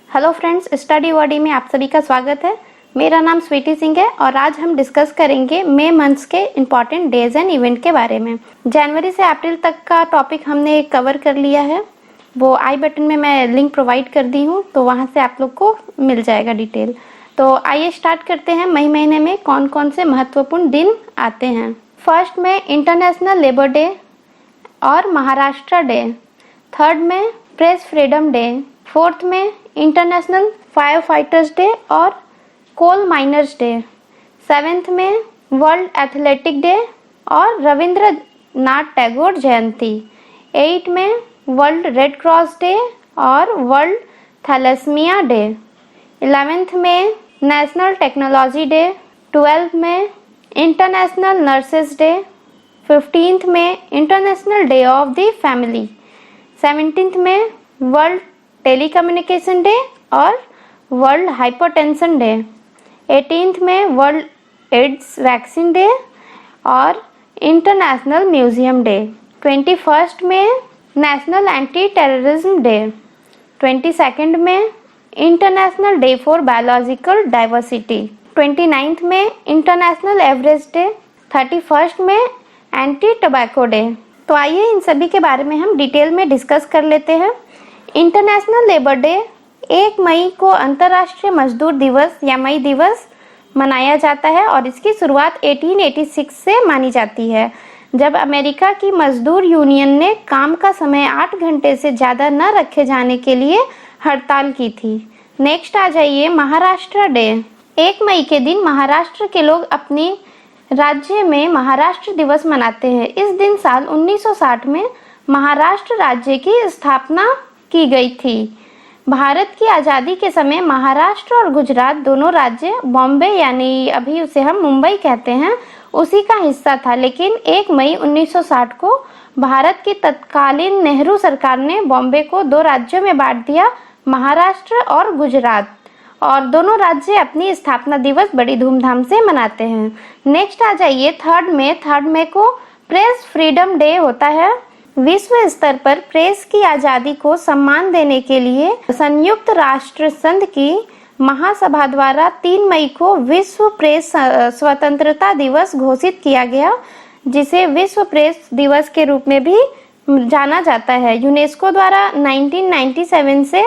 Hello friends, study Verde में आप सभी का स्वागत है। मेरा नाम स्वीटी सिंह है और आज हम डिस्कस करेंगे मई मंथ्स के इम्पॉर्टेंट डेज एंड इवेंट के बारे में। जनवरी से अप्रैल तक का टॉपिक हमने कवर कर लिया है, वो आई बटन में मैं लिंक प्रोवाइड कर दी हूँ, तो वहाँ से आप लोग को मिल जाएगा डिटेल। तो आइए स्टार्ट करते हैं। मई महीने में कौन कौन से महत्वपूर्ण दिन आते हैं। फर्स्ट में इंटरनेशनल लेबर डे और महाराष्ट्र डे। थर्ड में प्रेस फ्रीडम डे। फोर्थ में इंटरनेशनल फायर फाइटर्स डे और कोल माइनर्स डे। सेवेंथ में वर्ल्ड एथलेटिक डे और रविंद्रनाथ टैगोर जयंती। 8 में वर्ल्ड रेड क्रॉस डे और वर्ल्ड थैलेसीमिया डे। 11th में नेशनल टेक्नोलॉजी डे। 12th में इंटरनेशनल नर्सेस डे। 15th में international day of the family. 17th में world telecommunication day और world hypertension day. 18th में world ads vaccine day और international museum day. 21st में national anti terrorism day. 22nd में international day for biological diversity. 29th में international Everest day. 31st में anti tobacco day. तो आइए इन सभी के बारे में हम डिटेल में डिस्कस कर लेते हैं। इंटरनेशनल लेबर डे 1 मई को अंतर्राष्ट्रीय मजदूर दिवस या मई दिवस मनाया जाता है और इसकी शुरुआत 1886 से मानी जाती है, जब अमेरिका की मजदूर यूनियन ने काम का समय 8 घंटे से ज़्यादा न रखे जाने के लिए हड़ताल की थी। नेक्स्ट आ जाइए महाराष्ट्र डे। 1 मई के दिन महाराष्ट्र के लोग अपनी राज्य में महाराष्ट्र दिवस मनाते हैं। इस दिन साल 1960 में महाराष्ट्र राज्य की स्थापना की गई थी। भारत की आज़ादी के समय महाराष्ट्र और गुजरात दोनों राज्य बॉम्बे यानी अभी उसे हम मुंबई कहते हैं उसी का हिस्सा था, लेकिन 1 मई 1960 को भारत की तत्कालीन नेहरू सरकार ने बॉम्बे को 2 राज्यों में बांट दिया, महाराष्ट्र और गुजरात, और दोनों राज्य अपनी स्थापना दिवस बड़ी धूमधाम से मनाते हैं। नेक्स्ट आ जाइए 3rd मई को प्रेस फ्रीडम डे होता है। विश्व स्तर पर प्रेस की आज़ादी को सम्मान देने के लिए संयुक्त राष्ट्र संघ की महासभा द्वारा 3 मई को विश्व प्रेस स्वतंत्रता दिवस घोषित किया गया, जिसे विश्व प्रेस दिवस के रूप में भी जाना जाता है। यूनेस्को द्वारा 1997 से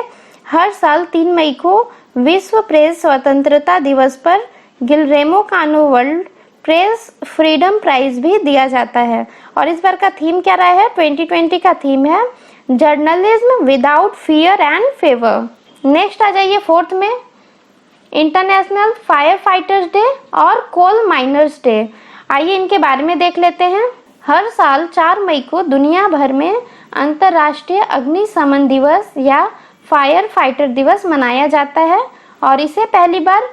हर साल 3 मई को विश्व प्रेस स्वतंत्रता दिवस पर गिलरेमो कानो वर्ल्ड प्रेस फ्रीडम प्राइज भी दिया जाता है। और इस बार का थीम क्या रहा है? 2020 का थीम है journalism without fear and favour. Next आ जाइए 4th में इंटरनेशनल फायर फाइटर्स डे और कोल माइनर्स डे। आइए इनके बारे में देख लेते हैं। हर साल 4 मई को दुनिया भर में अंतर्राष्ट्रीय अग्निशमन दिवस या फायर फाइटर दिवस मनाया जाता है और इसे पहली बार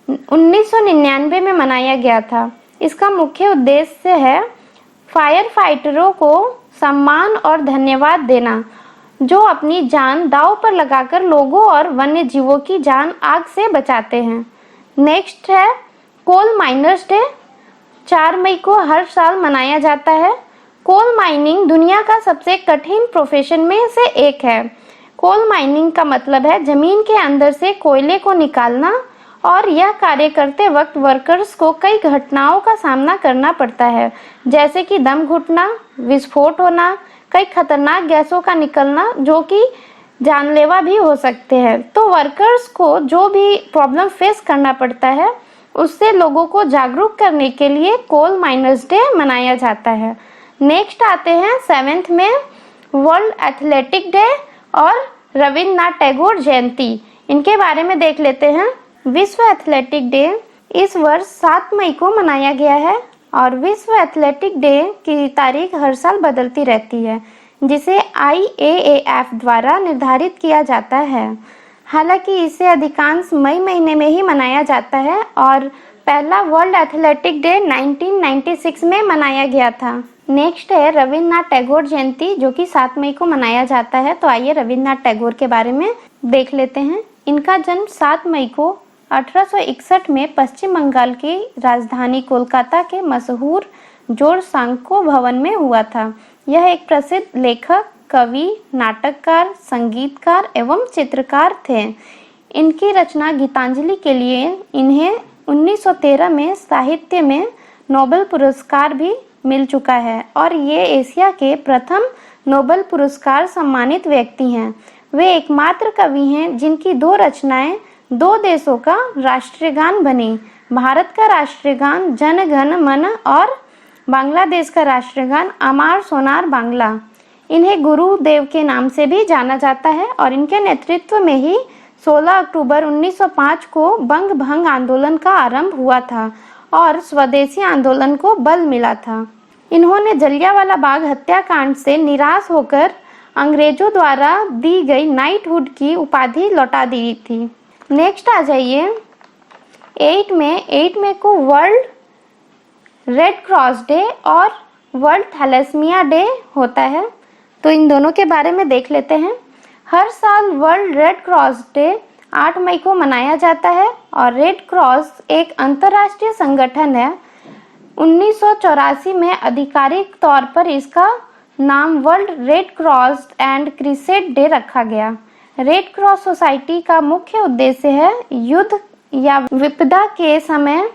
1999 में मनाया गया था। इसका मुख्य उद्देश्य है फायर फाइटरों को सम्मान और धन्यवाद देना, जो अपनी जान दांव पर लगाकर लोगों और वन्य जीवों की जान आग से बचाते हैं। नेक्स्ट है कोल माइनर्स डे। 4 मई को हर साल मनाया जाता है। कोल माइनिंग दुनिया का सबसे कठिन प्रोफेशन में से एक है। कोल माइनिंग का मतलब है जमीन के अंदर से कोयले को निकालना, और यह कार्य करते वक्त वर्कर्स को कई घटनाओं का सामना करना पड़ता है, जैसे कि दम घुटना, विस्फोट होना, कई खतरनाक गैसों का निकलना जो कि जानलेवा भी हो सकते हैं। तो वर्कर्स को जो भी प्रॉब्लम फेस करना पड़ता है उससे लोगों को जागरूक करने के लिए कोल माइनर्स डे मनाया जाता है। नेक्स्ट आते हैं 7th में वर्ल्ड एथलेटिक डे और रविंद्रनाथ टैगोर जयंती। इनके बारे में देख लेते हैं। विश्व एथलेटिक डे इस वर्ष 7 मई को मनाया गया है और विश्व एथलेटिक डे की तारीख हर साल बदलती रहती है, जिसे IAAF द्वारा निर्धारित किया जाता है। हालांकि इसे अधिकांश मई महीने में ही मनाया जाता है और पहला वर्ल्ड एथलेटिक डे 1996 में मनाया गया था। नेक्स्ट है रविंद्रनाथ टैगोर जयंती, जो कि 7 मई को मनाया जाता है। तो आइए रविंद्रनाथ टैगोर के बारे में देख लेते हैं। इनका जन्म 7 मई को 1861 में पश्चिम बंगाल की राजधानी कोलकाता के मशहूर जोर सांको भवन में हुआ था। यह एक प्रसिद्ध लेखक, कवि, नाटककार, संगीतकार एवं चित्रकार थे। इनकी रचना गीतांजलि के लिए इन्हें 1913 में साहित्य में नोबेल पुरस्कार भी मिल चुका है और ये एशिया के प्रथम नोबेल पुरस्कार सम्मानित व्यक्ति हैं। वे एकमात्र कवि हैं जिनकी 2 रचनाएं 2 देशों का राष्ट्रीय गान बनी। भारत का राष्ट्रीय गान जन गण मन और बांग्लादेश का राष्ट्रीय गान अमार सोनार बांग्ला। इन्हें गुरुदेव के नाम से भी जाना जाता है और इनके नेतृत्व में ही 16 अक्टूबर 1905 को बंग भंग आंदोलन का आरंभ हुआ था और स्वदेशी आंदोलन को बल मिला था। इन्होंने जलियांवाला बाग हत्याकांड से निराश होकर अंग्रेजों द्वारा दी गई नाइटहुड की उपाधि लौटा दी थी। नेक्स्ट आ जाइए 8 मई को वर्ल्ड रेड क्रॉस डे और वर्ल्ड थैलेसीमिया डे होता है, तो इन दोनों के बारे में देख लेते हैं। हर साल वर्ल्ड रेड क्रॉस डे 8 मई को मनाया जाता है और रेड क्रॉस एक अंतर्राष्ट्रीय संगठन है। 1984 में आधिकारिक तौर पर इसका नाम world red cross and crescent day रखा गया। रेड क्रॉस सोसाइटी का मुख्य उद्देश्य है युद्ध या विपदा के समय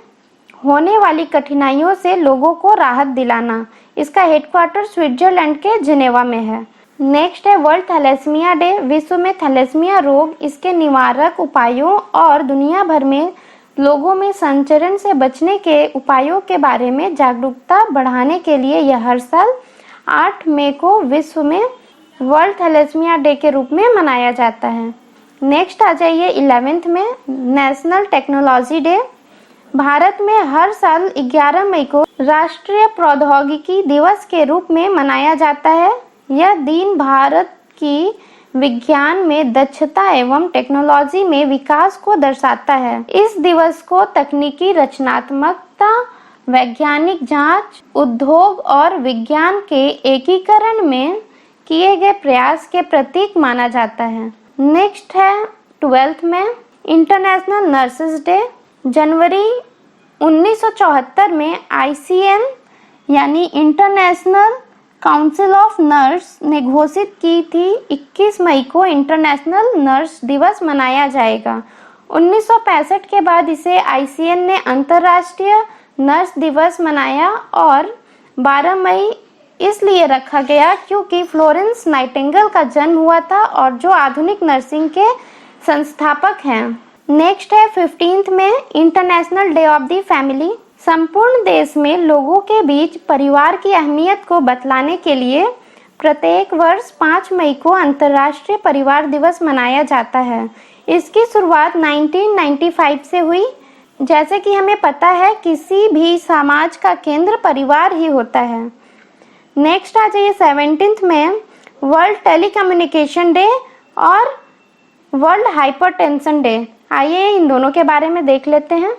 होने वाली कठिनाइयों से लोगों को राहत दिलाना। इसका हेडक्वार्टर स्विट्जरलैंड के जिनेवा में है। नेक्स्ट है वर्ल्ड थैलेसीमिया डे। विश्व में थैलेसीमिया रोग, इसके निवारक उपायों और दुनिया भर में लोगों में संचरण से बचने के उपायों के बारे में जागरूकता बढ़ाने के लिए यह हर साल 8 मई को विश्व में वर्ल्ड थैलेसीमिया डे के रूप में मनाया जाता है। नेक्स्ट आ जाइए 11 में नेशनल टेक्नोलॉजी डे। भारत में हर साल 11 मई को राष्ट्रीय प्रौद्योगिकी दिवस के रूप में मनाया जाता है। यह दिन भारत की विज्ञान में दक्षता एवं टेक्नोलॉजी में विकास को दर्शाता है। इस दिवस को तकनीकी रचनात्मकता, वैज्ञानिक जांच, उद्योग और विज्ञान के एकीकरण में किए गए प्रयास के प्रतीक माना जाता है। नेक्स्ट है 12 में इंटरनेशनल नर्सेज डे। जनवरी 1974 में ICN यानी इंटरनेशनल काउंसिल ऑफ नर्स ने घोषित की थी 21 मई को इंटरनेशनल नर्स दिवस मनाया जाएगा। 1965 के बाद इसे ICN ने अंतर्राष्ट्रीय नर्स दिवस मनाया और 12 मई इसलिए रखा गया क्योंकि फ्लोरेंस नाइटिंगेल का जन्म हुआ था और जो आधुनिक नर्सिंग के संस्थापक हैं। नेक्स्ट है 15 में international day of the family. संपूर्ण देश में लोगों के बीच परिवार की अहमियत को बतलाने के लिए प्रत्येक वर्ष 5 मई को अंतर्राष्ट्रीय परिवार दिवस मनाया जाता है। इसकी शुरुआत 1995 से हुई। जैसे कि हमें पता है किसी भी समाज का केंद्र परिवार ही होता है। नेक्स्ट आ जाइए 17 में वर्ल्ड टेलीकम्युनिकेशन डे और वर्ल्ड हाइपरटेंशन डे। आइए इन दोनों के बारे में देख लेते हैं।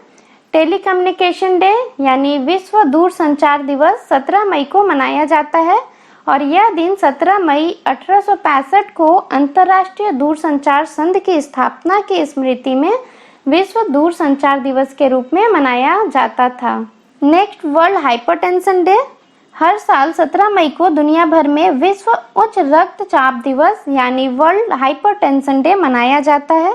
टेलीकम्युनिकेशन डे यानी विश्व दूरसंचार दिवस 17 मई को मनाया जाता है और यह दिन 17 मई 1865 को अंतर्राष्ट्रीय दूरसंचार संघ की स्थापना की स्मृति में विश्व दूरसंचार दिवस के रूप में मनाया जाता था। Next world hypertension day. हर साल 17 मई को दुनिया भर में विश्व उच्च रक्तचाप दिवस यानी वर्ल्ड हाइपरटेंशन डे मनाया जाता है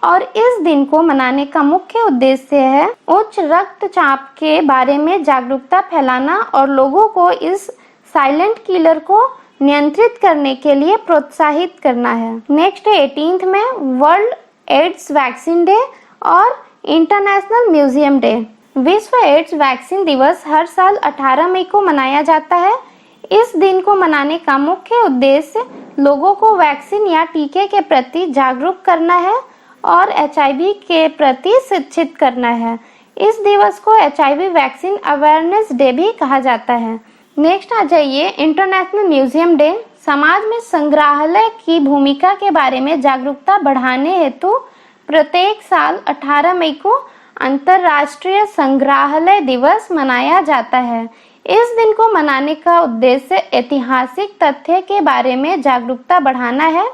और इस दिन को मनाने का मुख्य उद्देश्य है उच्च रक्तचाप के बारे में जागरूकता फैलाना और लोगों को इस साइलेंट किलर को नियंत्रित करने के लिए प्रोत्साहित करना है। नेक्स्ट 18 में वर्ल्ड एड्स वैक्सीन डे और इंटरनेशनल म्यूजियम डे। विश्व एड्स वैक्सीन दिवस हर साल 18 मई को मनाया जाता है। इस दिन को मनाने का मुख्य उद्देश्य लोगों को वैक्सीन या टीके के प्रति जागरूक करना है और HIV के प्रति शिक्षित करना है। इस दिवस को HIV वैक्सीन अवेयरनेस डे भी कहा जाता है। नेक्स्ट आ जाइए इंटरनेशनल म्यूजियम डे। समाज में संग्रहालय की भूमिका के बारे में जागरूकता बढ़ाने हेतु प्रत्येक साल 18 मई को अंतर्राष्ट्रीय संग्रहालय दिवस मनाया जाता है। इस दिन को मनाने का उद्देश्य ऐतिहासिक तथ्य के बारे में जागरूकता बढ़ाना है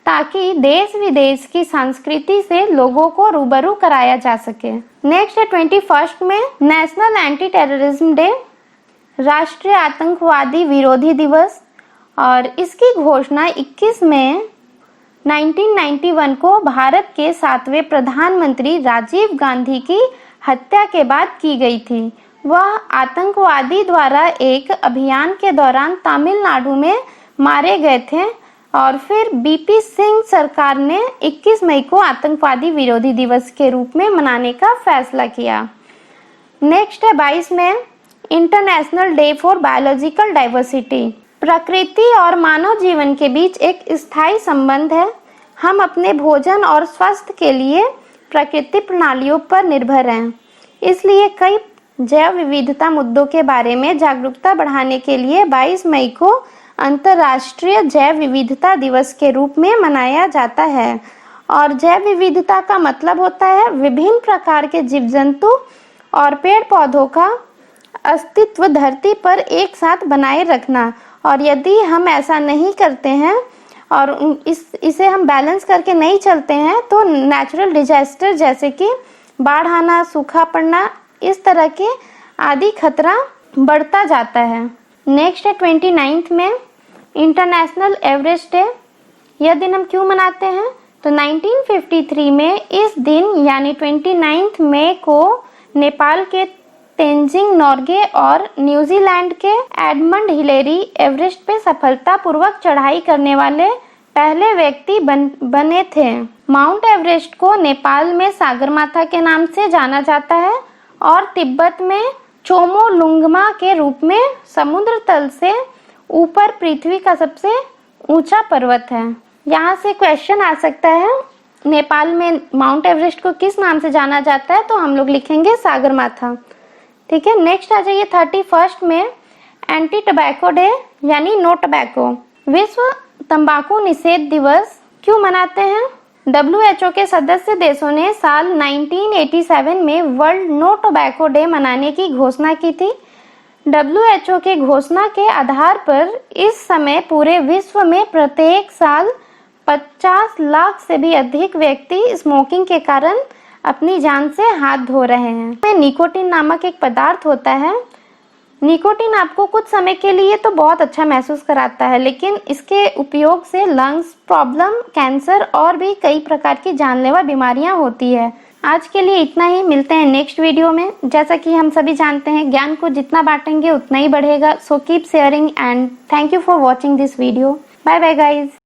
ताकि देश विदेश की संस्कृति से लोगों को रूबरू कराया जा सके। नेक्स्ट है 21 में नेशनल एंटी टेररिज्म डे, राष्ट्रीय आतंकवादी विरोधी दिवस और इसकी घोषणा 21 मई 1991 को भारत के 7वें प्रधानमंत्री राजीव गांधी की हत्या के बाद की गई थी। वह आतंकवादी द्वारा एक अभियान के दौरान तमिलनाडु में मारे गए थे और फिर बीपी सिंह सरकार ने 21 मई को आतंकवादी विरोधी दिवस के रूप में मनाने का फैसला किया। नेक्स्ट है 22 में international day for biological diversity. प्रकृति और मानव जीवन के बीच एक स्थायी संबंध है। हम अपने भोजन और स्वास्थ्य के लिए प्राकृतिक प्रणालियों पर निर्भर हैं। इसलिए कई जैव विविधता मुद्दों के बारे में जागरूकता बढ़ाने के लिए 22 मई को अंतर्राष्ट्रीय जैव विविधता दिवस के रूप में मनाया जाता है। और जैव विविधता का मतलब होता है विभिन्न प्रकार के जीव जंतु और पेड़ पौधों का अस्तित्व धरती पर एक साथ बनाए रखना। और यदि हम ऐसा नहीं करते हैं और इसे हम बैलेंस करके नहीं चलते हैं तो नेचुरल डिजास्टर जैसे कि बाढ़ आना, सूखा पड़ना, इस तरह के आदि खतरा बढ़ता जाता है। नेक्स्ट है 29 में इंटरनेशनल एवरेस्ट डे। यह दिन हम क्यों मनाते हैं? तो 1953 में इस दिन यानी 29 मई को नेपाल के तेंजिंग नोर्गे और न्यूजीलैंड के एडमंड हिलेरी एवरेस्ट पे सफलतापूर्वक चढ़ाई करने वाले पहले व्यक्ति बने थे। माउंट एवरेस्ट को नेपाल में सागरमाथा के नाम से जाना जाता है और तिब्बत में चोमोलुंगमा के रूप में समुद्र तल से ऊपर पृथ्वी का सबसे ऊंचा पर्वत है। यहाँ से क्वेश्चन आ सकता है, नेपाल में माउंट एवरेस्ट को किस नाम से जाना जाता है? तो हम लोग लिखेंगे सागरमाथा। ठीक है। नेक्स्ट आ जाइए 31 में एंटी टबैको डे यानी नो टबैको। विश्व तंबाकू निषेध दिवस क्यों मनाते हैं? WHO के सदस्य देशों ने साल 1987 में वर्ल्ड नो टोबैको डे मनाने की घोषणा की थी। WHO के घोषणा के आधार पर इस समय पूरे विश्व में प्रत्येक साल 50 लाख से भी अधिक व्यक्ति स्मोकिंग के कारण अपनी जान से हाथ धो रहे हैं। निकोटीन नामक एक पदार्थ होता है। निकोटीन आपको कुछ समय के लिए तो बहुत अच्छा महसूस कराता है, लेकिन इसके उपयोग से लंग्स प्रॉब्लम, कैंसर और भी कई प्रकार की जानलेवा बीमारियां होती है। आज के लिए इतना ही, मिलते हैं नेक्स्ट वीडियो में। जैसा कि हम सभी जानते हैं, ज्ञान को जितना बांटेंगे उतना ही बढ़ेगा। So keep sharing and thank you for watching this video. Bye bye guys.